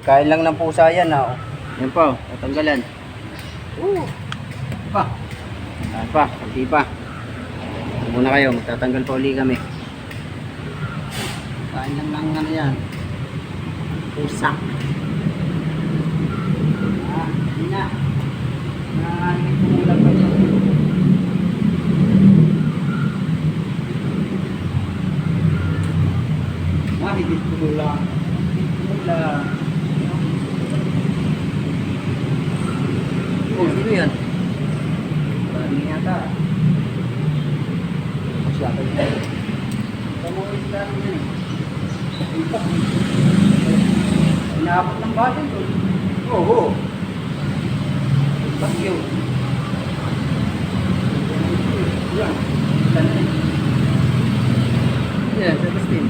Kain lang ng pusa yan ah. Yan pa, tatanggalan. Pa. Saan pa? Hindi pa. Muna kayo, magtatanggal pa uli kami. Kain lang ng ano yan. Pusa. Hindi na. Hindi kumulang pa yan. Hindi kumulang. Kumulang. Oh, sino yan? Marami yata. Masyado niya. Kamu isla niya eh. Ipak. Inaabot ng batin to. Oo. Ipak yun. Yan. Yan, Sebastian.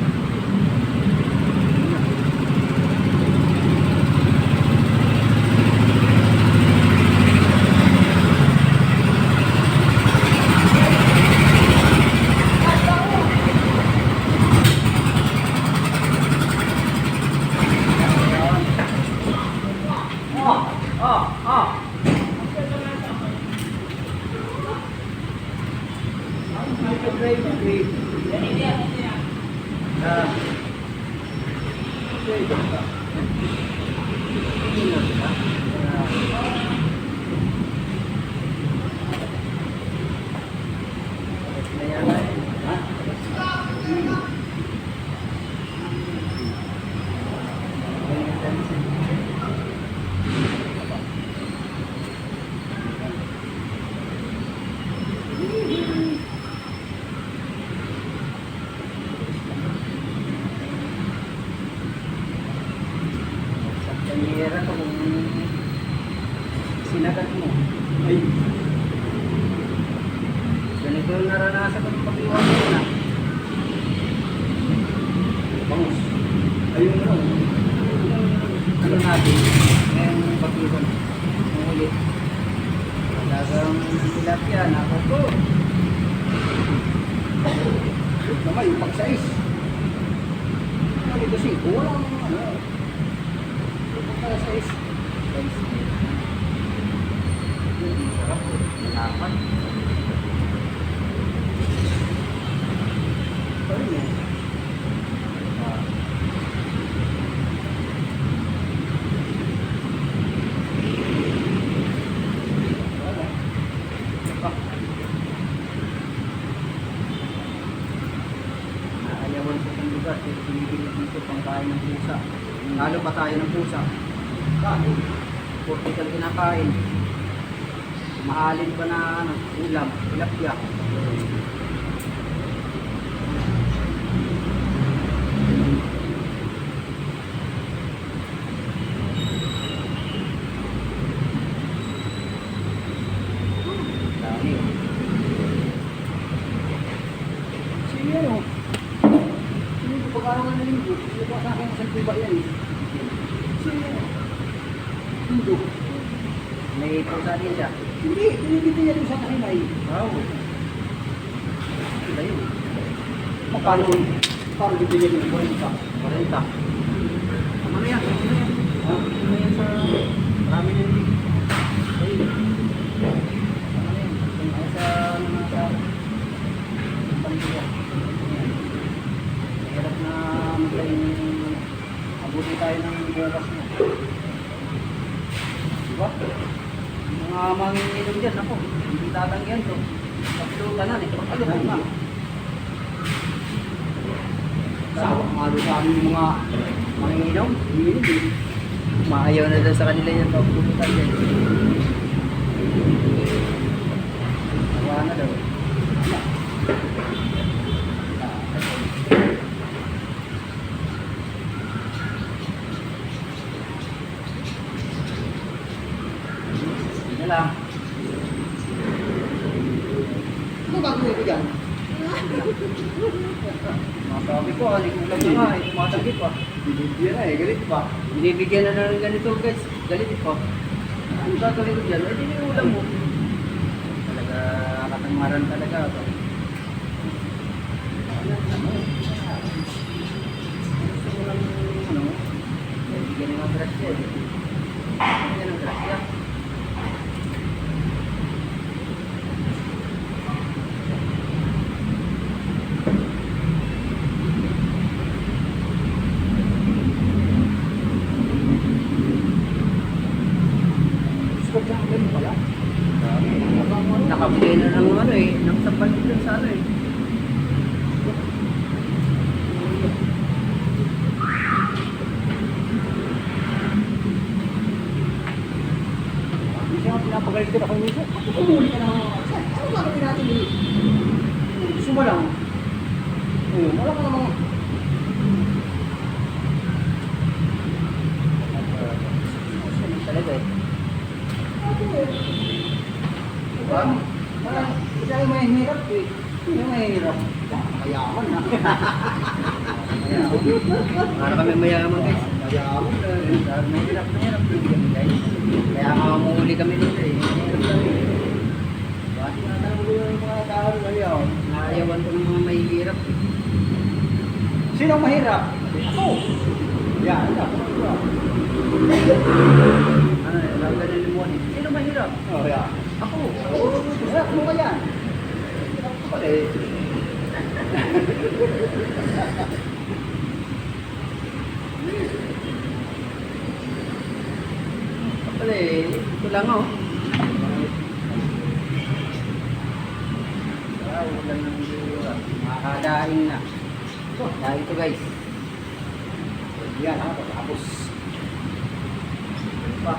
Pera kung sinagat mo. Ay. Ganito yung naranasan ko ng pag-iwan mo na. Bangus. Ayun mo. Ano natin? Ngayon pag-iwan. Umulit. Talagang tilapia. Ako po. Naman yung pag-sais. Ano kasi? Walang ano. Sa is sarap malaman ayawan sa itong lugar kasi pinigil dito pang kain ng pusa lalo pa tayo ng pusa. Portikal kinakain. Mahalin pa na ano, ulam, tilapia. Dami. Sino yan o? Sino ko pagkaroon ng linggo? Sino ko sa akin sa tuba yan eh? Sino yan o? Linggo. May pusa din siya? Hindi, tinibigyan niya doon sa kahinay. Wow. Iba yun. Paano bibigyan niya ng 40? 40. Ano yan? Ano yan sa... Marami na hindi. Ayun. Ano yan? Ano sa... Ano na sa... Pamilya. Mahirap na magkain... Abutin tayo ng bukas mo. Diba? Mga manginginom dyan, ako, hindi tatanggihan to. Paglutan eh, pagkalutan na. Malo sa amin yung mga manginginom, hindi. Maayaw na daw sa kanila yung paglutan dyan. Nawa na daw. Lang. Ano gagawin ko dyan? Masabi ko, halikulang na nga, tumatagip pa. Binibigyan na galit pa. Binibigyan na ng ganito guys, galit pa. Ang gagawin ko dyan, hindi yung ulam mo. Talaga, katamaran talaga. Gusto mo lang, Bigyan ng grasya. Bigyan ng grasya. Gusto ko lang pala. Nakabigay na ng ano eh. Nakasabal ko sa ano eh. Minsan nga pinapagalit ka ako minsan. Ako kumuli ka na mga kapatid. Ano gagawin natin eh? Gusto mo lang. Wala ka namang... Talaga eh. Parang isa yung mahihirap eh. Yung mahihirap. Mayaman na. Para kami mayaman guys. Mayaman na. Mahirap na hirap. Kaya mamuli kami dito eh. Mahirap lang eh. Bakit natanong yung mga tao ngayon? Nakayawan ko ng mga mahihirap eh. Sino ang mahirap? Ako. Yan. Ano eh, lagay ng limon eh. Sino mahirap? Oh, yeah. Ako. Hirap mo ba yan? Hirap ko pala eh. Pala eh. Ito lang oh. Ulan ng diwa. Makakadaing na. Dahil ito guys. Yan ha. Tapos. Pa.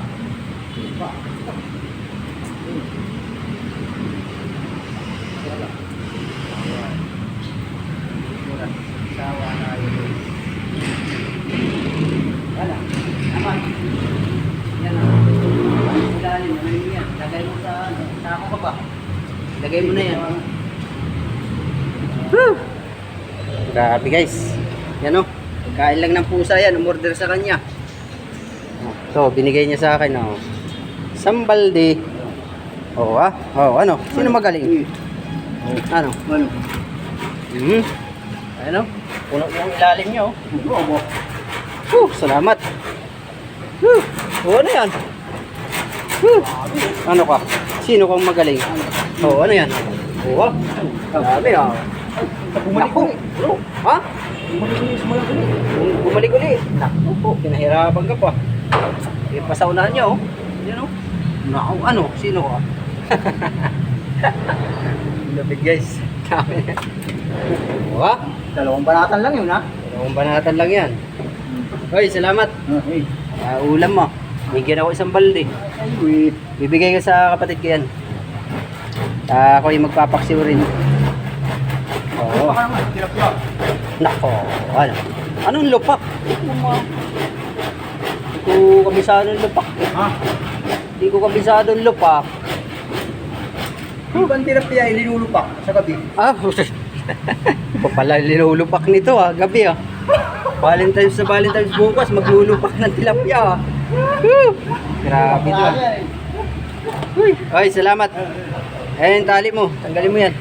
Sawa na yun. Wala. Naman. Yan o. Ilalim. Ano yun yan? Lagay mo sa ano. Sako ka ba? Lagay mo na yan. Woo! Grabe guys. Yan o. Kain lang ng pusa yan. Umorder sa kanya. So, binigay niya sa akin o. Sambalde. Oh, ano? Sino magaling? Ano? Ano? Ano? Puno yung ilalim niya, oh. Salamat. Ano yan? Ano ka? Sino kang magaling? Ano yan? Grabe, ah. Naku. Ha? Bumalik ulit. Naku po, pinahirapan ka pa. Pasaunahan niya, oh. Yan, oh. Naku, ano? Sino ka? Lapit guys. Dalawang banatan lang yun ha? Dalawang banatan lang yan. Hoy, salamat. Ulam mo. Bigyan ako isang balde. Bibigay ko sa kapatid ko yan. Ako yung magpapaksiw rin. Oo. Nako. Ano? Anong lupak? Hindi ko kabisado ng lupak. Ha? Hindi ko kabisado ng lupak. Ibang tilapia ay linulupak sa gabi. Pala linulupak nito gabi Valentine's na Valentine's bukas, maglulupak ng tilapia Grabe ito Ay, salamat. Ayan, tali mo. Tanggalin mo yan.